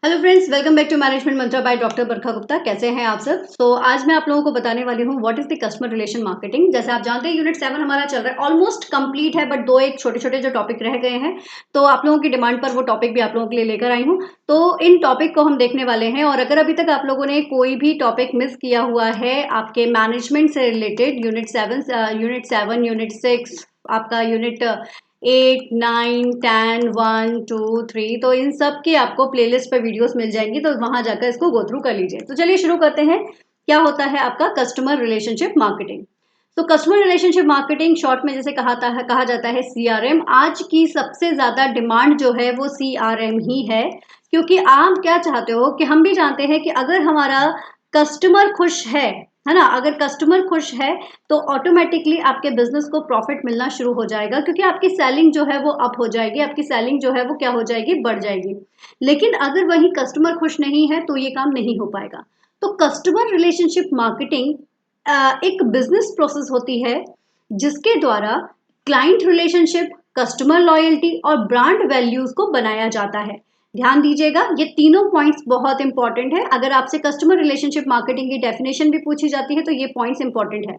Hello friends, welcome back to management mantra by doctor Barkha Gupta. कैसे हैं आप सब? आज मैं आप लोगों को बताने वाली हूँ what is the customer relation marketing. जैसे आप जानते हैं यूनिट 7 हमारा चल रहा है, ऑलमोस्ट कंप्लीट है, बट दो एक छोटे छोटे जो टॉपिक रह गए हैं, तो आप लोगों की डिमांड पर वो टॉपिक भी आप लोगों के लिए लेकर आई हूँ। तो इन टॉपिक को हम देखने वाले हैं, और अगर अभी तक आप लोगों ने कोई भी टॉपिक मिस किया हुआ है आपके मैनेजमेंट से रिलेटेड, यूनिट 7, यूनिट 6, आपका यूनिट 8, 9, 10, 1, 2, 3, तो इन सब की आपको प्लेलिस्ट पे वीडियोस मिल जाएंगी, तो वहां जाकर इसको गो थ्रू कर लीजिए। तो चलिए शुरू करते हैं। क्या होता है आपका कस्टमर रिलेशनशिप मार्केटिंग? तो कस्टमर रिलेशनशिप मार्केटिंग शॉर्ट में जैसे कहा जाता है सीआरएम। आज की सबसे ज्यादा डिमांड जो है वो सीआरएम ही है, क्योंकि आप क्या चाहते हो कि हम भी जानते हैं कि अगर हमारा कस्टमर खुश है ना, अगर कस्टमर खुश है तो ऑटोमेटिकली आपके बिजनेस को प्रॉफिट मिलना शुरू हो जाएगा, क्योंकि आपकी सेलिंग जो है वो अप हो जाएगी, आपकी सेलिंग जो है वो क्या हो जाएगी, बढ़ जाएगी। लेकिन अगर वही कस्टमर खुश नहीं है तो ये काम नहीं हो पाएगा। तो कस्टमर रिलेशनशिप मार्केटिंग एक बिजनेस प्रोसेस होती है जिसके द्वारा क्लाइंट रिलेशनशिप, कस्टमर लॉयल्टी और ब्रांड वैल्यूज को बनाया जाता है। ध्यान दीजिएगा, ये तीनों पॉइंट्स बहुत इंपॉर्टेंट है। अगर आपसे कस्टमर रिलेशनशिप मार्केटिंग की डेफिनेशन भी पूछी जाती है तो ये पॉइंट्स इंपॉर्टेंट है।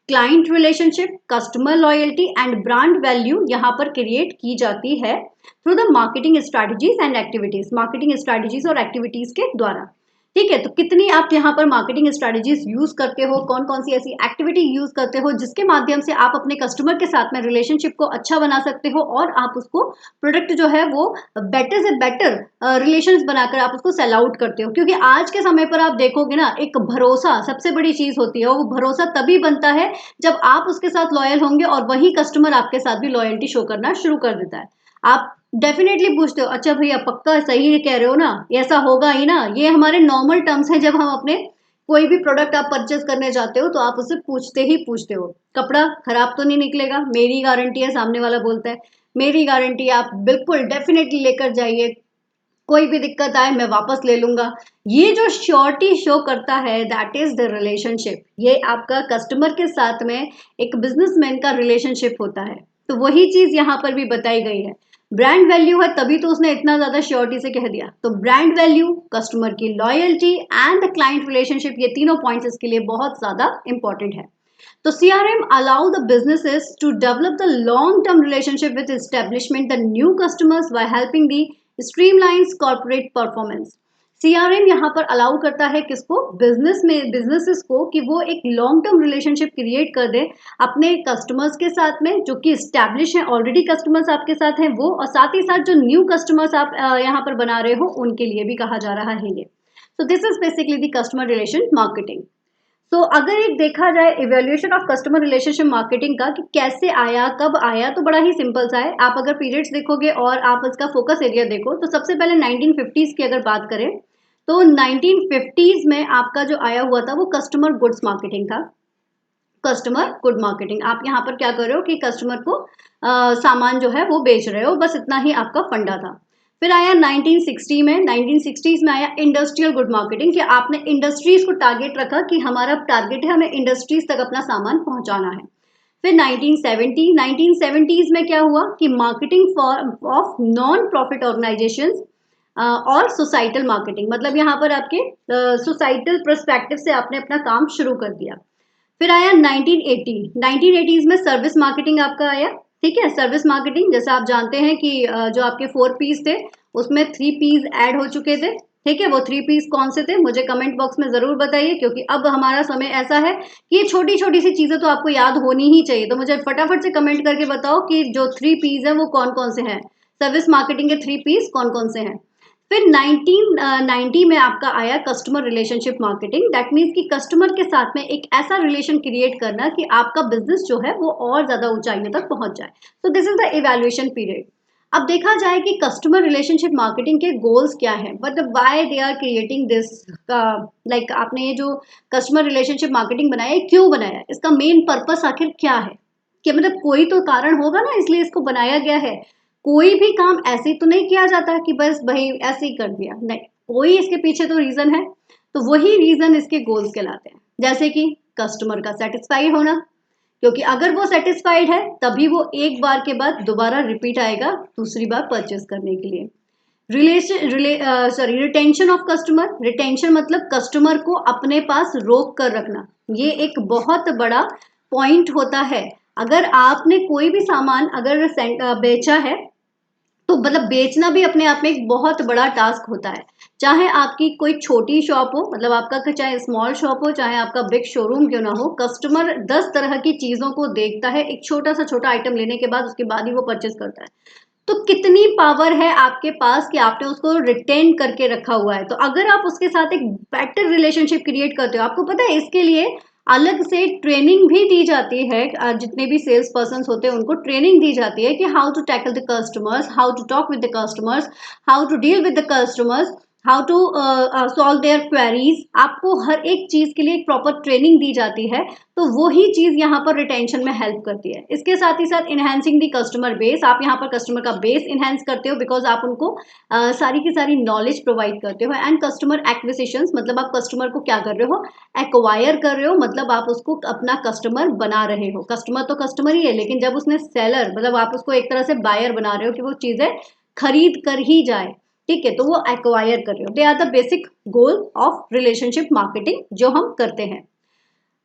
Client relationship, customer loyalty and brand value यहाँ पर क्रिएट की जाती है through the marketing strategies and activities, marketing strategies और एक्टिविटीज के द्वारा। ठीक है, तो कितनी आप यहाँ पर मार्केटिंग स्ट्रैटेजीज यूज करते हो, कौन कौन सी ऐसी एक्टिविटी यूज करते हो जिसके माध्यम से आप अपने कस्टमर के साथ में रिलेशनशिप को अच्छा बना सकते हो, और आप उसको प्रोडक्ट जो है वो बेटर से बेटर रिलेशंस बनाकर आप उसको सेल आउट करते हो। क्योंकि आज के समय पर आप देखोगे ना, एक भरोसा सबसे बड़ी चीज होती है, वो भरोसा तभी बनता है जब आप उसके साथ लॉयल होंगे और वही कस्टमर आपके साथ भी लॉयल्टी शो करना शुरू कर देता है। आप डेफिनेटली पूछते हो, अच्छा भैया पक्का सही कह रहे हो ना, ऐसा होगा ही ना? ये हमारे नॉर्मल टर्म्स हैं। जब हम अपने कोई भी प्रोडक्ट आप परचेस करने जाते हो तो आप उससे पूछते हो, कपड़ा खराब तो नहीं निकलेगा? मेरी गारंटी है, सामने वाला बोलता है मेरी गारंटी, आप बिल्कुल डेफिनेटली लेकर जाइए, कोई भी दिक्कत आए मैं वापस ले लूंगा। ये जो श्योरिटी शो करता है, दैट इज द रिलेशनशिप। ये आपका कस्टमर के साथ में एक बिजनेसमैन का रिलेशनशिप होता है। तो वही चीज यहाँ पर भी बताई गई है। ब्रांड वैल्यू है, तभी तो उसने इतना ज्यादा श्योरिटी से कह दिया। तो ब्रांड वैल्यू, कस्टमर की loyalty and the client relationship, ये तीनों पॉइंट्स इसके लिए बहुत ज्यादा इंपॉर्टेंट है। तो CRM allow the businesses to develop the long-term relationship with establishment the new customers by helping the streamlines corporate performance। CRM यहाँ पर अलाउ करता है किसको? बिजनेसेस को, कि वो एक लॉन्ग टर्म रिलेशनशिप क्रिएट कर दे अपने कस्टमर्स के साथ में, जो कि स्टैब्लिश है, ऑलरेडी कस्टमर्स आपके साथ हैं वो, और साथ ही साथ जो न्यू कस्टमर्स आप यहाँ पर बना रहे हो उनके लिए भी कहा जा रहा है ये। So this is basically the customer relation marketing। तो अगर एक देखा जाए evaluation of customer relationship marketing का, कि कैसे आया, कब आया, तो बड़ा ही सिंपल सा है। आप अगर पीरियड्स देखोगे और आप इसका फोकस एरिया देखो, तो सबसे पहले 1950s की अगर बात करें तो 1950s में आपका जो आया हुआ था वो कस्टमर गुड्स मार्केटिंग था। कस्टमर गुड मार्केटिंग, आप यहाँ पर क्या कर रहे हो कि कस्टमर को सामान जो है वो बेच रहे हो, बस इतना ही आपका फंडा था। फिर आया 1960 में, 1960s में आया इंडस्ट्रियल गुड मार्केटिंग, कि आपने इंडस्ट्रीज को टारगेट रखा कि हमारा टारगेट है हमें इंडस्ट्रीज तक अपना सामान पहुंचाना है। फिर 1970s में क्या हुआ कि marketing for of non profit organisations और सोसाइटल मार्केटिंग, मतलब यहाँ पर आपके सोसाइटल पर्सपेक्टिव से आपने अपना काम शुरू कर दिया। फिर आया 1980, 1980s में सर्विस मार्केटिंग आपका आया। ठीक है, सर्विस मार्केटिंग जैसा आप जानते हैं कि जो आपके 4 P's थे उसमें 3 P's ऐड हो चुके थे। ठीक है, वो 3 P's कौन से थे मुझे कमेंट बॉक्स में जरूर बताइए, क्योंकि अब हमारा समय ऐसा है कि ये छोटी छोटी सी चीजें तो आपको याद होनी ही चाहिए। तो मुझे फटाफट से कमेंट करके बताओ कि जो 3 P's है वो कौन कौन से हैं, सर्विस मार्केटिंग के 3 P's कौन कौन से हैं। फिर 1990 में आपका आया customer relationship marketing, that means कि कस्टमर के साथ में एक ऐसा रिलेशन क्रिएट करना कि आपका बिजनेस जो है वो और ज्यादा ऊंचाइयों तक पहुंच जाए। तो this is the evaluation period. अब देखा जाए कि कस्टमर रिलेशनशिप मार्केटिंग के गोल्स क्या है, मतलब why they are creating this, like आपने ये जो कस्टमर रिलेशनशिप मार्केटिंग बनाया है क्यों बनाया, इसका मेन पर्पस आखिर क्या है? कि मतलब कोई तो कारण होगा ना, इसलिए इसको बनाया गया है। कोई भी काम ऐसे तो नहीं किया जाता कि बस भाई ऐसे ही कर दिया, नहीं, कोई इसके पीछे तो रीजन है। तो वही रीजन इसके गोल्स कहलाते हैं, जैसे कि कस्टमर का सेटिस्फाई होना, क्योंकि अगर वो सेटिस्फाइड है तभी वो एक बार के बाद दोबारा रिपीट आएगा दूसरी बार परचेस करने के लिए। Retention of customer. रिटेंशन मतलब कस्टमर को अपने पास रोक कर रखना, ये एक बहुत बड़ा पॉइंट होता है। अगर आपने कोई भी सामान अगर बेचा है तो मतलब बेचना भी अपने आप में एक बहुत बड़ा टास्क होता है। चाहे आपकी कोई छोटी शॉप हो, मतलब आपका चाहे स्मॉल शॉप हो, चाहे आपका बिग शोरूम क्यों ना हो, कस्टमर 10 तरह की चीजों को देखता है एक छोटा सा छोटा आइटम लेने के बाद, उसके बाद ही वो परचेज करता है। तो कितनी पावर है आपके पास कि आपने उसको रिटेन करके रखा हुआ है। तो अगर आप उसके साथ एक बेटर रिलेशनशिप क्रिएट करते हो, आपको पता है इसके लिए अलग से ट्रेनिंग भी दी जाती है। जितने भी सेल्स पर्सन होते हैं उनको ट्रेनिंग दी जाती है कि how to tackle the customers, how to talk with the customers, how to deal with the customers, how to solve their queries. आपको हर एक चीज के लिए एक प्रॉपर ट्रेनिंग दी जाती है। तो वो ही चीज यहाँ पर रिटेंशन में हेल्प करती है। इसके साथ ही साथ इनहेंसिंग दी कस्टमर बेस, आप यहाँ पर कस्टमर का बेस इनहेंस करते हो बिकॉज आप उनको सारी की सारी नॉलेज प्रोवाइड करते हो। एंड कस्टमर एक्विजिशन मतलब आप कस्टमर को क्या कर रहे हो, एक्वायर कर रहे हो, मतलब आप उसको अपना कस्टमर बना रहे हो। कस्टमर तो कस्टमर ही है, लेकिन जब उसने सेलर मतलब आप उसको एक तरह से बायर बना रहे हो कि वो चीजें खरीद कर ही जाए, ठीक है, तो वो एक्वायर कर रहे हो। They are the basic goal of relationship marketing जो हम करते हैं।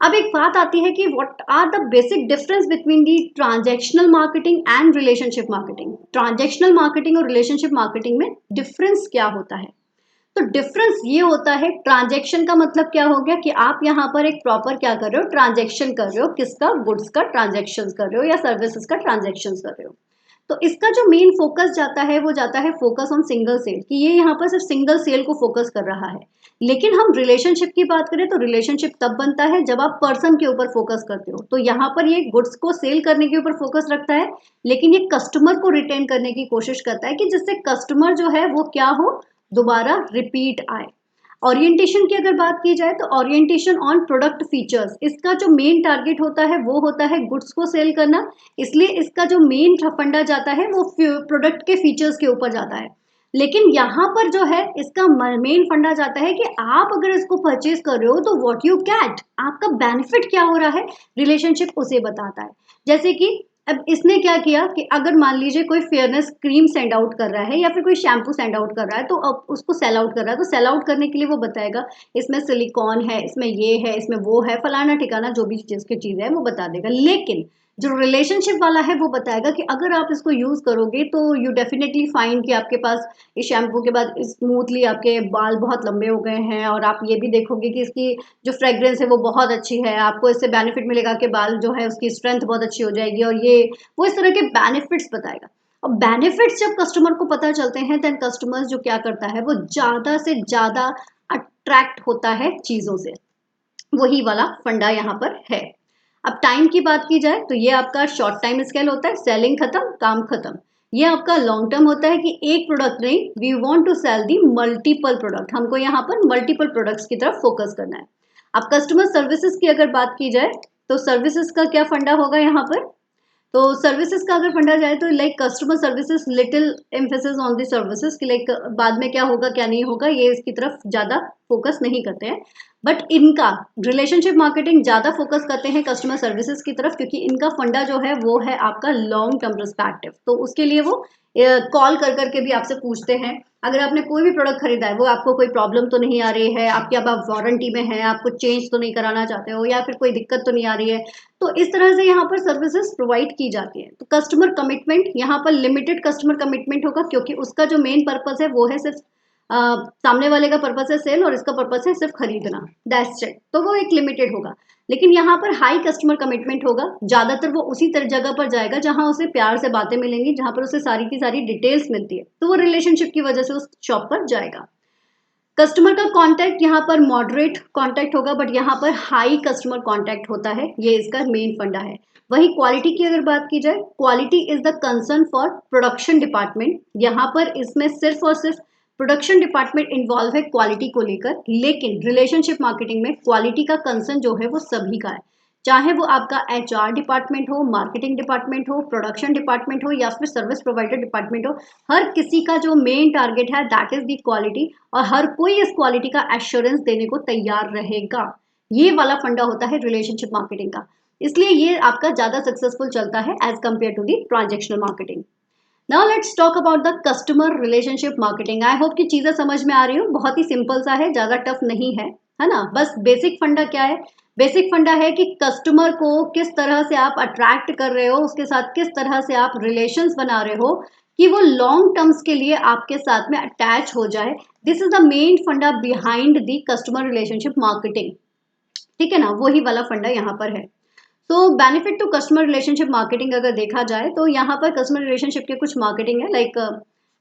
अब एक बात आती है कि what are the basic difference between the transactional marketing and relationship marketing. Transactional marketing और रिलेशनशिप मार्केटिंग में डिफरेंस क्या होता है? तो डिफरेंस ये होता है, ट्रांजैक्शन का मतलब क्या हो गया कि आप यहाँ पर एक प्रॉपर क्या कर रहे हो, ट्रांजैक्शन कर रहे हो। किसका? गुड्स का ट्रांजैक्शन कर रहे हो या सर्विसेज का ट्रांजैक्शन कर रहे हो। तो इसका जो मेन फोकस जाता है वो जाता है फोकस ऑन सिंगल सेल, कि ये यहाँ पर सिर्फ सिंगल सेल को फोकस कर रहा है। लेकिन हम रिलेशनशिप की बात करें तो रिलेशनशिप तब बनता है जब आप पर्सन के ऊपर फोकस करते हो। तो यहाँ पर ये गुड्स को सेल करने के ऊपर फोकस रखता है, लेकिन ये कस्टमर को रिटेन करने की कोशिश करता है कि जिससे कस्टमर जो है वो क्या हो, दोबारा रिपीट आए। ओरिएंटेशन की अगर बात की जाए तो ओरिएंटेशन ऑन प्रोडक्ट फीचर्स, इसका जो मेन टारगेट होता है वो होता है गुड्स को सेल करना। इसलिए इसका जो मेन फंडा जाता है वो प्रोडक्ट के फीचर्स के ऊपर जाता है। लेकिन यहाँ पर जो है इसका मेन फंडा जाता है कि आप अगर इसको परचेज कर रहे हो तो व्हाट यू गेट, आपका बेनिफिट क्या हो रहा है, रिलेशनशिप उसे बताता है। जैसे कि अब इसने क्या किया कि अगर मान लीजिए कोई फेयरनेस क्रीम सेंड आउट कर रहा है या फिर कोई शैम्पू सेंड आउट कर रहा है, तो अब उसको सेल आउट कर रहा है, तो सेल आउट करने के लिए वो बताएगा इसमें सिलिकॉन है, इसमें ये है, इसमें वो है, फलाना ठिकाना जो भी चीज की चीज है वो बता देगा। लेकिन जो रिलेशनशिप वाला है वो बताएगा कि अगर आप इसको यूज करोगे तो यू डेफिनेटली फाइंड कि आपके पास इस शैम्पू के बाद स्मूथली आपके बाल बहुत लंबे हो गए हैं, और आप ये भी देखोगे कि इसकी जो फ्रेग्रेंस है वो बहुत अच्छी है, आपको इससे बेनिफिट मिलेगा कि बाल जो है उसकी स्ट्रेंथ बहुत अच्छी हो जाएगी, और ये वो इस तरह के बेनिफिट्स बताएगा। और बेनिफिट्स जब कस्टमर को पता चलते हैं देन कस्टमर्स जो क्या करता है वो ज्यादा से ज्यादा अट्रैक्ट होता है चीजों से। वही वाला फंडा यहाँ पर है। अब टाइम की बात की जाए तो ये आपका शॉर्ट टाइम स्केल होता है, सेलिंग खत्म काम खत्म। ये आपका लॉन्ग टर्म होता है कि एक प्रोडक्ट नहीं, we want to sell the multiple product, हमको यहाँ पर मल्टीपल प्रोडक्ट्स की तरफ फोकस करना है। अब कस्टमर सर्विसेज की अगर बात की जाए तो सर्विसेज का क्या फंडा होगा यहाँ पर? तो सर्विसेज का अगर फंडा जाए तो like customer services little emphasis on the services कि लाइक बाद में क्या होगा क्या नहीं होगा ये इसकी तरफ ज्यादा फोकस नहीं करते हैं। बट इनका रिलेशनशिप मार्केटिंग ज्यादा फोकस करते हैं कस्टमर सर्विसेज की तरफ, क्योंकि इनका फंडा जो है वो है आपका लॉन्ग टर्म पर्सपेक्टिव। तो उसके लिए वो कॉल कर करके भी आपसे पूछते हैं अगर आपने कोई भी प्रोडक्ट खरीदा है वो आपको कोई प्रॉब्लम तो नहीं आ रही है, आपके अब आप वारंटी में है, आपको चेंज तो नहीं कराना चाहते हो, या फिर कोई दिक्कत तो नहीं आ रही है। तो इस तरह से यहाँ पर सर्विसेज प्रोवाइड की जाती है। तो कस्टमर कमिटमेंट यहाँ पर लिमिटेड कस्टमर कमिटमेंट होगा, क्योंकि उसका जो मेन पर्पस है वो है सिर्फ सामने वाले का पर्पस है सेल और इसका पर्पस है सिर्फ खरीदना, दैट्स इट। तो वो एक लिमिटेड होगा। लेकिन यहाँ पर हाई कस्टमर कमिटमेंट होगा, ज्यादातर वो उसी तरह जगह पर जाएगा जहां उसे प्यार से बातें मिलेंगी, जहां पर उसे सारी की सारी डिटेल्स मिलती है, तो वो रिलेशनशिप की वजह से उस शॉप पर जाएगा। कस्टमर का कांटेक्ट यहाँ पर मॉडरेट कांटेक्ट होगा, बट यहाँ पर हाई कस्टमर कांटेक्ट होता है, ये इसका मेन फंडा है। वही क्वालिटी की अगर बात की जाए, quality is the concern for production department. यहाँ पर इसमें सिर्फ और सिर्फ प्रोडक्शन डिपार्टमेंट इन्वॉल्व है क्वालिटी को लेकर, लेकिन रिलेशनशिप मार्केटिंग में क्वालिटी का कंसर्न जो है वो सभी का है, चाहे वो आपका एचआर डिपार्टमेंट हो, मार्केटिंग डिपार्टमेंट हो, प्रोडक्शन डिपार्टमेंट हो, या फिर सर्विस प्रोवाइडर डिपार्टमेंट हो। हर किसी का जो मेन टारगेट है दैट इज दी क्वालिटी, और हर कोई इस क्वालिटी का एश्योरेंस देने को तैयार रहेगा। ये वाला फंडा होता है रिलेशनशिप मार्केटिंग का, इसलिए ये आपका ज्यादा सक्सेसफुल चलता है as compare to the transactional marketing. Now let's talk about the customer relationship marketing. I hope कि चीजें समझ में आ रही हो, बहुत ही सिंपल सा है, ज्यादा टफ नहीं है ना। बस बेसिक फंडा क्या है, बेसिक फंडा है कि कस्टमर को किस तरह से आप अट्रैक्ट कर रहे हो, उसके साथ किस तरह से आप रिलेशंस बना रहे हो कि वो लॉन्ग टर्म्स के लिए आपके साथ में अटैच हो जाए। दिस इज द मेन फंडा behind the customer relationship marketing, ठीक है ना, वही वाला फंडा यहाँ पर है। तो benefit to customer relationship marketing अगर देखा जाए तो यहाँ पर कस्टमर रिलेशनशिप के कुछ मार्केटिंग है, लाइक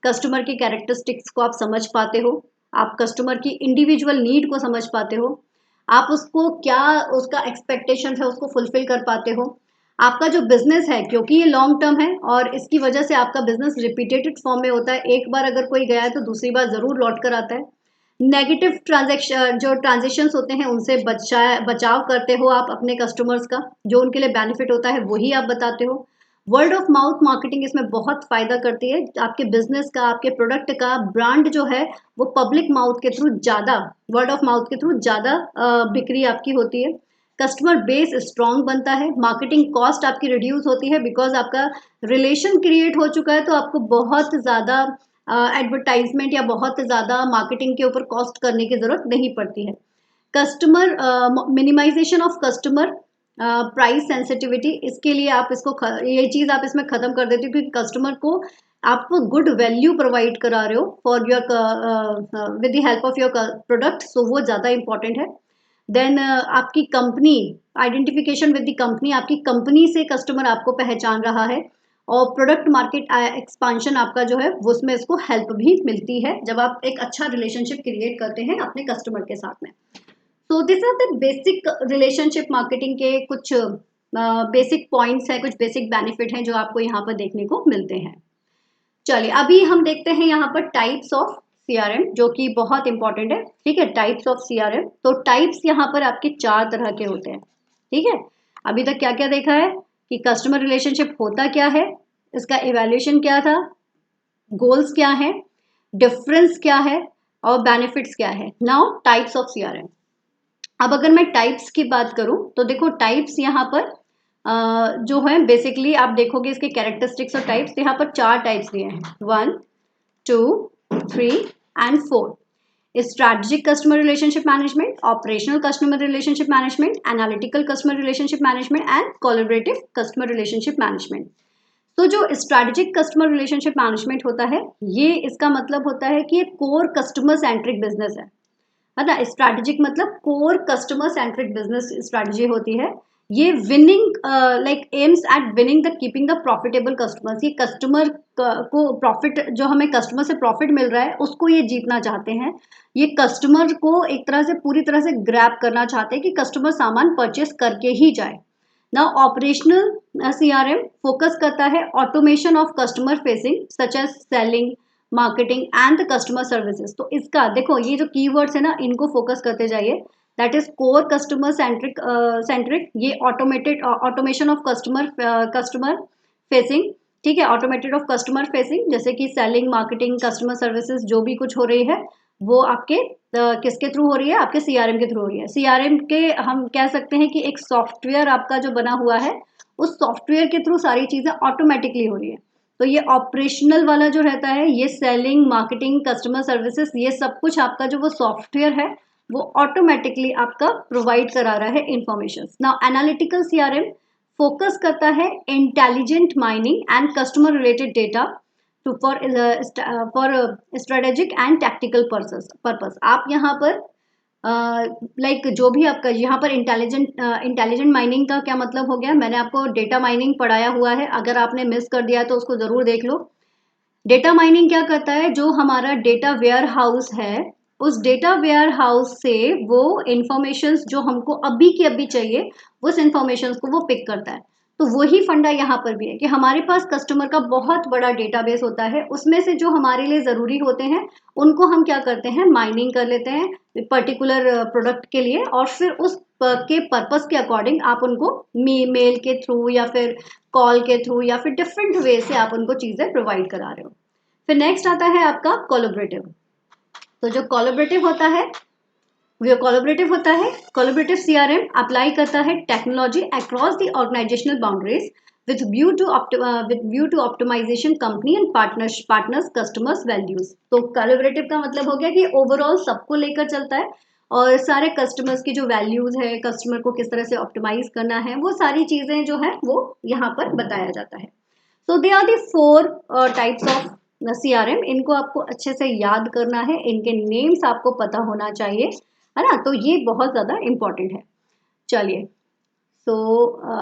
कस्टमर की कैरेक्टरिस्टिक्स को आप समझ पाते हो, आप कस्टमर की इंडिविजुअल नीड को समझ पाते हो, आप उसको क्या उसका एक्सपेक्टेशन है उसको फुलफिल कर पाते हो। आपका जो बिजनेस है, क्योंकि ये लॉन्ग टर्म है और इसकी वजह से आपका बिजनेस रिपीटेड फॉर्म में होता है, एक बार अगर कोई गया है तो दूसरी बार जरूर लौट कर आता है। नेगेटिव ट्रांजेक्शन जो ट्रांजेक्शन्स होते हैं उनसे बचाव करते हो आप अपने कस्टमर्स का, जो उनके लिए बेनिफिट होता है वही आप बताते हो। वर्ड ऑफ माउथ मार्केटिंग इसमें बहुत फायदा करती है, आपके बिजनेस का, आपके प्रोडक्ट का ब्रांड जो है वो पब्लिक माउथ के थ्रू ज़्यादा, वर्ड ऑफ माउथ के थ्रू ज़्यादा बिक्री आपकी होती है। कस्टमर बेस स्ट्रांग बनता है, मार्केटिंग कॉस्ट आपकी रिड्यूस होती है, बिकॉज आपका रिलेशन क्रिएट हो चुका है, तो आपको बहुत ज़्यादा एडवर्टाइजमेंट या बहुत ज़्यादा मार्केटिंग के ऊपर कॉस्ट करने की ज़रूरत नहीं पड़ती है। Customer minimization of customer price sensitivity, इसके लिए आप इसको ये चीज़ आप इसमें ख़त्म कर देते हो, क्योंकि कस्टमर को आप गुड वैल्यू प्रोवाइड करा रहे हो for your with the help of your product, so वो ज़्यादा इंपॉर्टेंट है। देन आपकी company identification with the company, आपकी कंपनी से कस्टमर आपको पहचान रहा है, और प्रोडक्ट मार्केट एक्सपांशन आपका जो है वो उसमें इसको हेल्प भी मिलती है जब आप एक अच्छा रिलेशनशिप क्रिएट करते हैं अपने कस्टमर के साथ में। तो this are the basic relationship marketing के कुछ बेसिक पॉइंट्स हैं, कुछ बेसिक बेनिफिट हैं जो आपको यहाँ पर देखने को मिलते हैं। चलिए अभी हम देखते हैं यहाँ पर टाइप्स ऑफ सीआरएम, जो कि बहुत इंपॉर्टेंट है, ठीक है। टाइप्स ऑफ सीआरएम, तो टाइप्स यहाँ पर आपके 4 तरह के होते हैं, ठीक है। अभी तक क्या क्या देखा है कि कस्टमर रिलेशनशिप होता क्या है, इसका इवैल्यूएशन क्या था, गोल्स क्या है, डिफरेंस क्या है, और बेनिफिट्स क्या है। Now types of CRM. अब अगर मैं टाइप्स की बात करूं तो देखो टाइप्स यहाँ पर जो है बेसिकली आप देखोगे इसके कैरेक्टरिस्टिक्स और टाइप्स, यहाँ पर 4 टाइप्स दिए हैं, 1 2 3 and 4। Strategic customer relationship management, operational customer relationship management, analytical customer relationship management and collaborative customer relationship management. तो जो स्ट्रैटेजिक कस्टमर रिलेशनशिप मैनेजमेंट होता है, ये इसका मतलब होता है कि ये कोर कस्टमर सेंट्रिक बिजनेस है ना। स्ट्रैटेजिक मतलब core customer centric business strategy होती है। ये winning like aims at winning the keeping the profitable customers, ये कस्टमर को प्रॉफिट, जो हमें कस्टमर से प्रॉफिट मिल रहा है उसको ये जीतना चाहते हैं। ये कस्टमर को एक तरह से पूरी तरह से ग्रैब करना चाहते हैं कि कस्टमर सामान परचेस करके ही जाए। ना ऑपरेशनल सीआरएम फोकस करता है automation of customer facing such as selling, marketing and the customer services. तो इसका देखो ये जो कीवर्ड्स है ना, इनको फोकस करते जाइए। That is core customer centric, ये automated automation of customer facing, ठीक है, ऑटोमेटेड ऑफ कस्टमर फेसिंग, जैसे कि सेलिंग, मार्केटिंग, कस्टमर सर्विसेज जो भी कुछ हो रही है वो आपके किसके थ्रू हो रही है, आपके सीआरएम के थ्रू हो रही है। सीआरएम के हम कह सकते हैं कि एक सॉफ्टवेयर आपका जो बना हुआ है, उस सॉफ्टवेयर के थ्रू सारी चीजें ऑटोमेटिकली हो रही है। तो ये ऑपरेशनल वाला जो रहता है, ये सेलिंग, मार्केटिंग, कस्टमर सर्विसेज, ये सब कुछ आपका जो वो सॉफ्टवेयर है वो ऑटोमेटिकली आपका प्रोवाइड करा रहा है information. Now analytical CRM focus करता है intelligent mining and customer related data to for strategic and tactical purpose. आप यहाँ पर लाइक जो भी आपका यहाँ पर इंटेलिजेंट माइनिंग का क्या मतलब हो गया, मैंने आपको डेटा माइनिंग पढ़ाया हुआ है, अगर आपने मिस कर दिया तो उसको ज़रूर देख लो। डेटा माइनिंग क्या करता है, जो हमारा डेटा वेयर हाउस है, उस डेटा वेयर हाउस से वो इंफॉर्मेशंस जो हमको अभी की अभी चाहिए, उस इंफॉर्मेशंस को वो पिक करता है। तो वही फंडा यहाँ पर भी है कि हमारे पास कस्टमर का बहुत बड़ा डेटाबेस होता है, उसमें से जो हमारे लिए ज़रूरी होते हैं उनको हम क्या करते हैं, माइनिंग कर लेते हैं पर्टिकुलर प्रोडक्ट के लिए, और फिर उस के पर्पस के अकॉर्डिंग आप उनको मेल के थ्रू या फिर कॉल के थ्रू या फिर डिफरेंट वे से आप उनको चीज़ें प्रोवाइड करा रहे हो। फिर नेक्स्ट आता है आपका कोलैबोरेटिव। तो जो कोलैबोरेटिव कोलैबोरेटिव सीआरएम अप्लाई करता है technology across the organizational boundaries with view to optimization company and partners customers values। तो collaborative का मतलब हो गया कि ओवरऑल सबको लेकर चलता है और सारे कस्टमर्स की जो वैल्यूज है, कस्टमर को किस तरह से ऑप्टिमाइज करना है, वो सारी चीजें जो है वो यहाँ पर बताया जाता है। So they are the 4 types of CRM। इनको आपको अच्छे से याद करना है, इनके नेम्स आपको पता होना चाहिए, है ना। तो ये बहुत ज्यादा इंपॉर्टेंट है। चलिए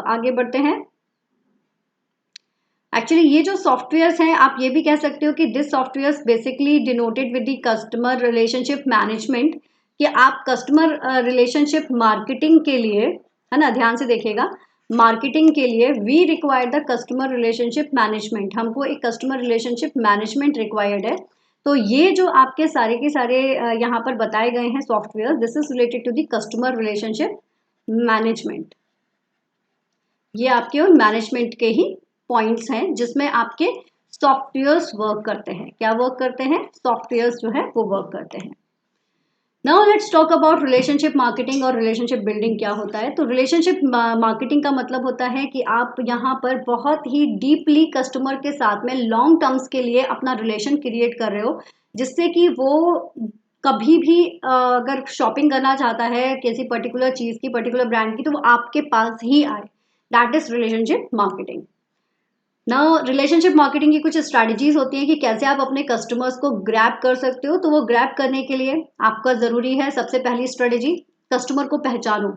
आगे बढ़ते हैं। एक्चुअली ये जो सॉफ्टवेयर्स हैं, आप ये भी कह सकते हो कि this softwares basically denoted with the customer relationship management, कि आप कस्टमर रिलेशनशिप मार्केटिंग के लिए, है ना, ध्यान से देखिएगा, मार्केटिंग के लिए we require the customer relationship management, हमको एक कस्टमर रिलेशनशिप मैनेजमेंट रिक्वायर्ड है। तो ये जो आपके सारे के सारे यहाँ पर बताए गए हैं software, this is related to the customer relationship management. ये आपके और मैनेजमेंट के ही पॉइंट्स हैं जिसमें आपके सॉफ्टवेयर्स वर्क करते हैं। क्या वर्क करते हैं? सॉफ्टवेयर्स जो है वो वर्क करते हैं। Now let's talk about relationship marketing और रिलेशनशिप बिल्डिंग क्या होता है। तो रिलेशनशिप मार्केटिंग का मतलब होता है कि आप यहाँ पर बहुत ही डीपली कस्टमर के साथ में लॉन्ग टर्म्स के लिए अपना रिलेशन क्रिएट कर रहे हो, जिससे कि वो कभी भी अगर शॉपिंग करना चाहता है किसी पर्टिकुलर चीज़ की, पर्टिकुलर ब्रांड की, तो वो आपके पास ही आए। That is relationship marketing. ना रिलेशनशिप मार्केटिंग की कुछ स्ट्रैटेजीज होती हैं कि कैसे आप अपने कस्टमर्स को ग्रैब कर सकते हो। तो वो ग्रैब करने के लिए आपका ज़रूरी है, सबसे पहली स्ट्रेटेजी, कस्टमर को पहचानो,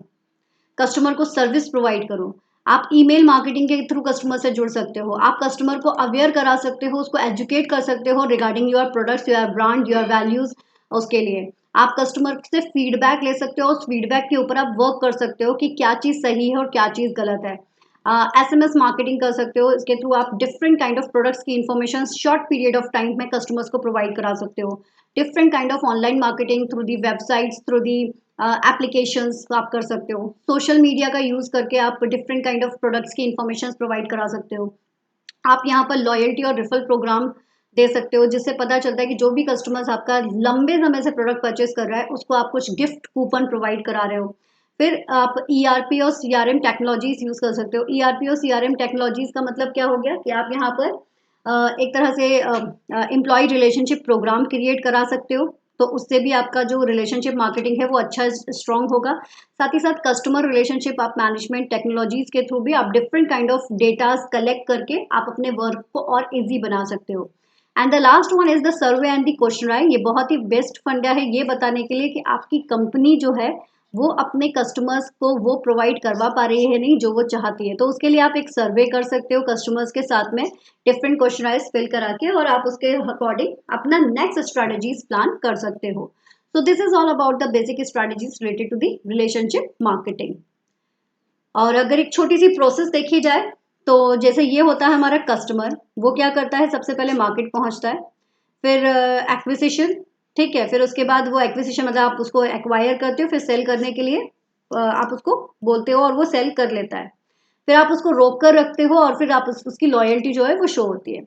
कस्टमर को सर्विस प्रोवाइड करो। आप ईमेल मार्केटिंग के थ्रू कस्टमर से जुड़ सकते हो, आप कस्टमर को अवेयर करा सकते हो, उसको एजुकेट कर सकते हो regarding your products, your brand, your values. उसके लिए आप कस्टमर से फीडबैक ले सकते हो, उस फीडबैक के ऊपर आप वर्क कर सकते हो कि क्या चीज़ सही है और क्या चीज़ गलत है। SMS मार्केटिंग कर सकते हो, इसके थ्रू आप डिफरेंट काइंड ऑफ प्रोडक्ट्स की information short period of time में कस्टमर्स को प्रोवाइड करा सकते हो। Different kind of online marketing through the websites, through the applications आप कर सकते हो। सोशल मीडिया का यूज़ करके आप डिफरेंट काइंड ऑफ प्रोडक्ट्स की इन्फॉर्मेशन प्रोवाइड करा सकते हो। आप यहाँ पर लॉयल्टी और रिफल प्रोग्राम दे सकते हो, जिससे पता चलता है कि जो भी कस्टमर्स आपका लंबे समय से प्रोडक्ट परचेस कर रहा है उसको आप कुछ गिफ्ट कूपन प्रोवाइड करा रहे हो। फिर आप ERP और CRM टेक्नोलॉजीज यूज़ कर सकते हो। ERP और CRM टेक्नोलॉजीज का मतलब क्या हो गया कि आप यहाँ पर एक तरह से एम्प्लॉय रिलेशनशिप प्रोग्राम क्रिएट करा सकते हो, तो उससे भी आपका जो रिलेशनशिप मार्केटिंग है वो अच्छा स्ट्रॉन्ग होगा। साथ ही साथ कस्टमर रिलेशनशिप आप मैनेजमेंट टेक्नोलॉजीज के थ्रू भी आप different kind of datas collect करके आप अपने वर्क को और इजी बना सकते हो। And the last one is the survey and the questionnaire. ये बहुत ही बेस्ट फंडा है ये बताने के लिए कि आपकी कंपनी जो है वो अपने कस्टमर्स को वो प्रोवाइड करवा पा रही है नहीं जो वो चाहती है। तो उसके लिए आप एक सर्वे कर सकते हो कस्टमर्स के साथ में, डिफरेंट क्वेश्चनराइज फिल करा के, और आप उसके अकॉर्डिंग अपना नेक्स्ट स्ट्रेटजीज प्लान कर सकते हो। So this is all about the basic strategies related to the relationship marketing. और अगर एक छोटी सी प्रोसेस देखी जाए तो जैसे ये होता है हमारा कस्टमर, वो क्या करता है, सबसे पहले मार्केट पहुंचता है, फिर एक्विजिशन, ठीक है, फिर उसके बाद वो एक्विजिशन मतलब आप उसको एक्वायर करते हो, फिर सेल करने के लिए आप उसको बोलते हो और वो सेल कर लेता है। फिर आप उसको रोक कर रखते हो और फिर आप उसकी लॉयल्टी जो है वो शो होती है।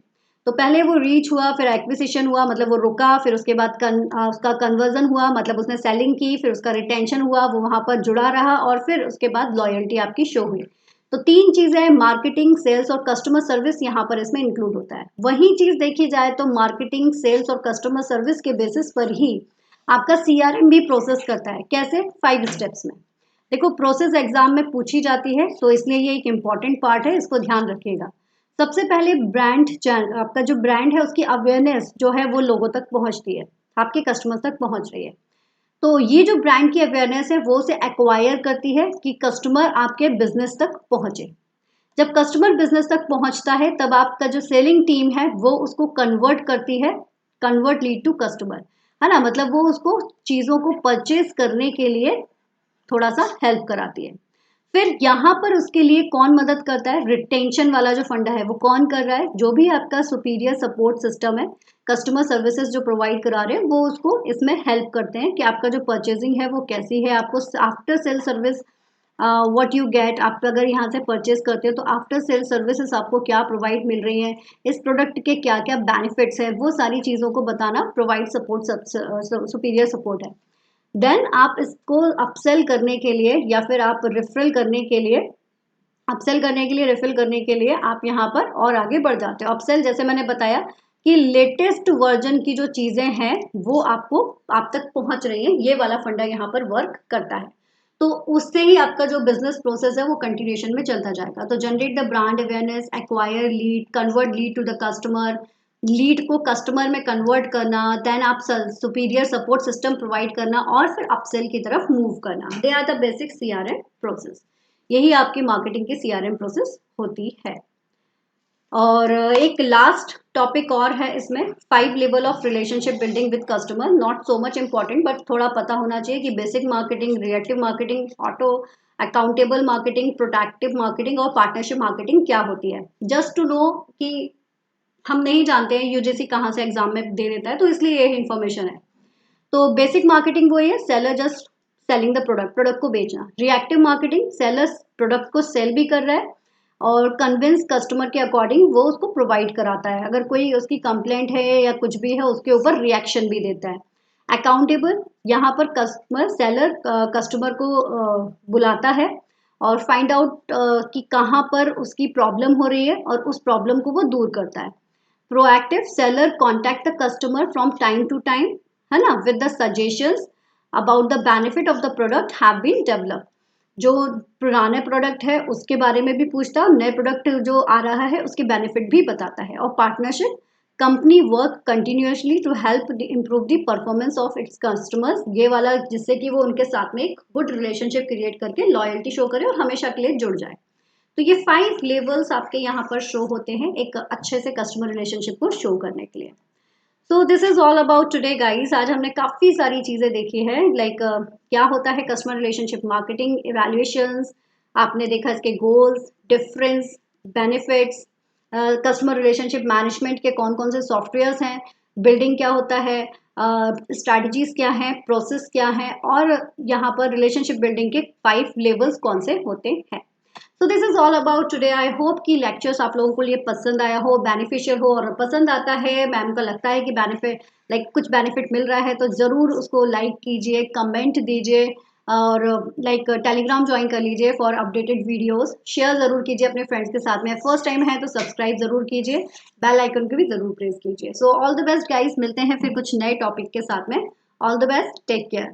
तो पहले वो रीच हुआ, फिर एक्विजिशन हुआ मतलब वो रुका, फिर उसके बाद उसका कन्वर्जन हुआ मतलब उसने सेलिंग की, फिर उसका रिटेंशन हुआ, वो वहाँ पर जुड़ा रहा, और फिर उसके बाद लॉयल्टी आपकी शो हुई। तो 3 चीज़ें, मार्केटिंग, सेल्स और कस्टमर सर्विस, यहाँ पर इसमें इंक्लूड होता है। वही चीज़ देखी जाए तो मार्केटिंग, सेल्स और कस्टमर सर्विस के बेसिस पर ही आपका CRM भी प्रोसेस करता है। कैसे? 5 स्टेप्स में। देखो प्रोसेस एग्जाम में पूछी जाती है, तो इसलिए ये एक इम्पॉर्टेंट पार्ट है, इसको ध्यान रखिएगा। सबसे पहले ब्रांड, आपका जो ब्रांड है उसकी अवेयरनेस जो है वो लोगों तक पहुंचती है, आपके कस्टमर्स तक पहुंच रही है। तो ये जो ब्रांड की अवेयरनेस है वो उसे एक्वायर करती है कि कस्टमर आपके बिजनेस तक पहुंचे। जब कस्टमर बिजनेस तक पहुंचता है तब आपका जो सेलिंग टीम है वो उसको कन्वर्ट करती है, कन्वर्ट लीड टू कस्टमर, है ना, मतलब वो उसको चीज़ों को परचेज करने के लिए थोड़ा सा हेल्प कराती है। फिर यहाँ पर उसके लिए कौन मदद करता है? रिटेंशन वाला जो फंडा है वो कौन कर रहा है? जो भी आपका सुपीरियर सपोर्ट सिस्टम है, कस्टमर सर्विसेज जो प्रोवाइड करा रहे हैं वो उसको इसमें हेल्प करते हैं कि आपका जो परचेजिंग है वो कैसी है, आपको after sale service what you get, आप अगर यहाँ से परचेज करते हो तो आफ्टर सेल सर्विसेज आपको क्या प्रोवाइड मिल रही हैं, इस प्रोडक्ट के क्या क्या बेनिफिट्स हैं, वो सारी चीज़ों को बताना प्रोवाइड सपोर्ट, सुपीरियर सपोर्ट है। देन आप इसको अपसेल करने के लिए या फिर आप रिफरल करने के लिए अपसेल करने के लिए, रिफिल करने के लिए आप यहाँ पर और आगे बढ़ जाते हो। अपसेल जैसे मैंने बताया कि लेटेस्ट वर्जन की जो चीज़ें हैं वो आपको आप तक पहुँच रही हैं, ये वाला फंडा यहाँ पर वर्क करता है। तो उससे ही आपका जो बिजनेस प्रोसेस है वो कंटिन्यूएशन में चलता जाएगा। तो generate the brand awareness, acquire lead, convert lead to the customer, lead को कस्टमर में कन्वर्ट करना, देन आप सुपीरियर सपोर्ट सिस्टम प्रोवाइड करना और फिर अपसेल की तरफ मूव करना। They are the basic CRM process. यही आपकी मार्केटिंग की CRM प्रोसेस होती है। और एक लास्ट टॉपिक और है इसमें, 5 level of relationship building with customer. Not so much important but थोड़ा पता होना चाहिए कि basic marketing, reactive marketing, auto accountable marketing, productive marketing और पार्टनरशिप मार्केटिंग क्या होती है। जस्ट टू नो कि हम नहीं जानते हैं यूजीसी कहाँ से एग्जाम में दे देता है, तो इसलिए ये इन्फॉर्मेशन है। तो बेसिक मार्केटिंग वो है seller just selling the product, product को बेचना। रिएक्टिव मार्केटिंग सेलर प्रोडक्ट को सेल भी कर रहा है और कन्विंस कस्टमर के अकॉर्डिंग वो उसको प्रोवाइड कराता है, अगर कोई उसकी कंप्लेंट है या कुछ भी है उसके ऊपर रिएक्शन भी देता है। अकाउंटेबल, यहाँ पर कस्टमर सेलर कस्टमर को बुलाता है और फाइंड आउट कि कहाँ पर उसकी प्रॉब्लम हो रही है और उस प्रॉब्लम को वो दूर करता है। Proactive, seller contact the customer from time to time, है ना, with the suggestions about the benefit of the product have been developed. जो पुराने प्रोडक्ट है उसके बारे में भी पूछता है और नए प्रोडक्ट जो आ रहा है उसके बेनिफिट भी बताता है। और partnership, company work continuously to help improve the performance of its customers, ये वाला जिससे कि वो उनके साथ में एक गुड रिलेशनशिप क्रिएट करके लॉयल्टी शो करे और हमेशा के लिए जुड़ जाए। तो ये 5 लेवल्स आपके यहाँ पर शो होते हैं एक अच्छे से कस्टमर रिलेशनशिप को शो करने के लिए। सो this is all about today guys. आज हमने काफ़ी सारी चीज़ें देखी है, लाइक क्या होता है कस्टमर रिलेशनशिप मार्केटिंग, इवैल्यूएशंस, आपने देखा इसके goals, difference, benefits, customer relationship management के कौन कौन से सॉफ्टवेयर्स हैं, बिल्डिंग क्या होता है, स्ट्रैटेजीज क्या हैं, प्रोसेस क्या है, और यहाँ पर रिलेशनशिप बिल्डिंग के 5 लेवल्स कौन से होते हैं। सो this is all about today. I hope कि लेक्चर्स आप लोगों को लिए पसंद आया हो, बेनिफिशियल हो, और पसंद आता है, मैम को लगता है कि बेनिफिट कुछ बेनिफिट मिल रहा है तो ज़रूर उसको लाइक कीजिए, कमेंट दीजिए और टेलीग्राम ज्वाइन कर लीजिए फॉर अपडेटेड वीडियोस। शेयर ज़रूर कीजिए अपने फ्रेंड्स के साथ में। फर्स्ट टाइम है तो सब्सक्राइब ज़रूर कीजिए, बेल आइकन को भी ज़रूर प्रेस कीजिए। So all the best guys, मिलते हैं फिर कुछ नए टॉपिक के साथ में। All the best, take care.